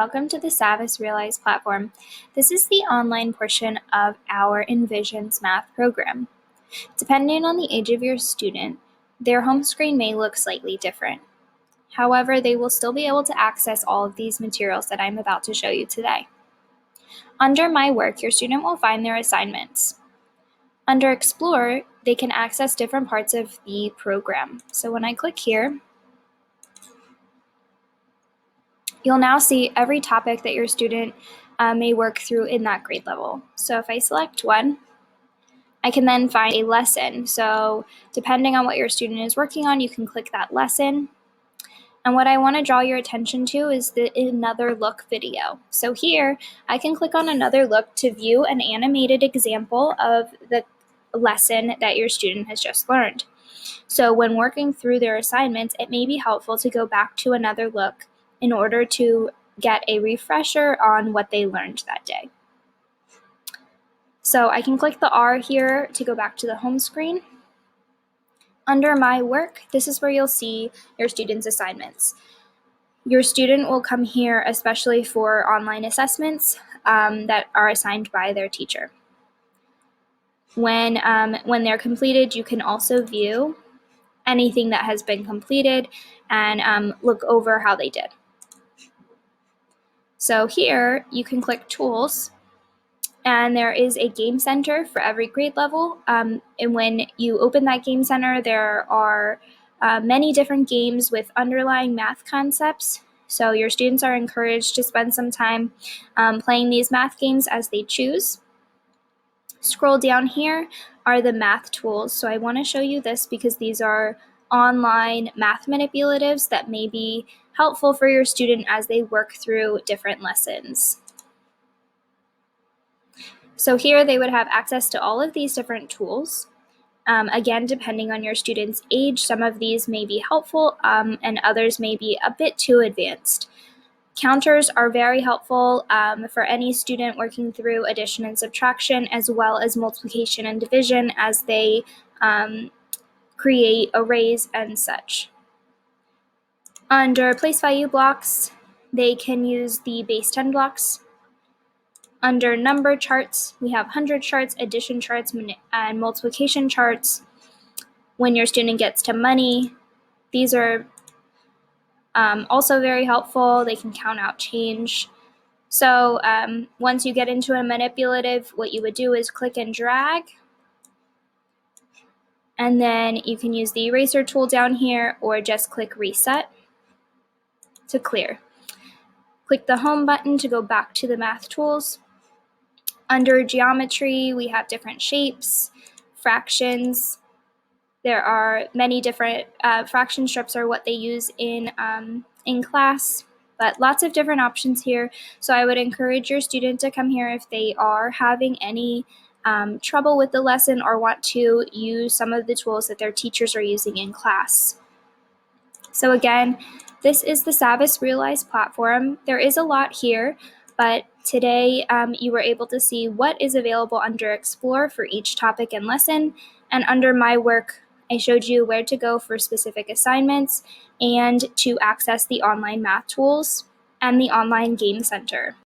Welcome to the Savvas Realize platform. This is the online portion of our Envisions math program. Depending on the age of your student, their home screen may look slightly different. However, they will still be able to access all of these materials that I'm about to show you today. Under My Work, your student will find their assignments. Under Explore, they can access different parts of the program. So when I click here, you'll now see every topic that your student may work through in that grade level. So if I select one, I can then find a lesson. So depending on what your student is working on, you can click that lesson. And what I want to draw your attention to is the Another Look video. So here, I can click on Another Look to view an animated example of the lesson that your student has just learned. So when working through their assignments, it may be helpful to go back to Another Look in order to get a refresher on what they learned that day. So I can click the R here to go back to the home screen. Under My Work, this is where you'll see your student's assignments. Your student will come here especially for online assessments that are assigned by their teacher. When they're completed, you can also view anything that has been completed and look over how they did. So here you can click Tools, and there is a game center for every grade level. And when you open that game center, there are many different games with underlying math concepts. So your students are encouraged to spend some time playing these math games as they choose. Scroll down here are the math tools. So I want to show you this because these are online math manipulatives that may be helpful for your student as they work through different lessons. So here they would have access to all of these different tools. Again, depending on your student's age, some of these may be helpful and others may be a bit too advanced. Counters are very helpful for any student working through addition and subtraction, as well as multiplication and division as they create arrays and such. Under place value blocks, they can use the base 10 blocks. Under number charts, we have 100 charts, addition charts, and multiplication charts. When your student gets to money, these are also very helpful. They can count out change. So once you get into a manipulative, what you would do is click and drag. And then you can use the eraser tool down here or just click reset to clear. Click the home button to go back to the math tools. Under geometry, we have different shapes, fractions. There are many different fraction strips are what they use in class, but lots of different options here. So I would encourage your student to come here if they are having any trouble with the lesson or want to use some of the tools that their teachers are using in class. So again, this is the Savvas Realize platform. There is a lot here, but today you were able to see what is available under Explore for each topic and lesson, and under My Work, I showed you where to go for specific assignments and to access the online math tools and the online game center.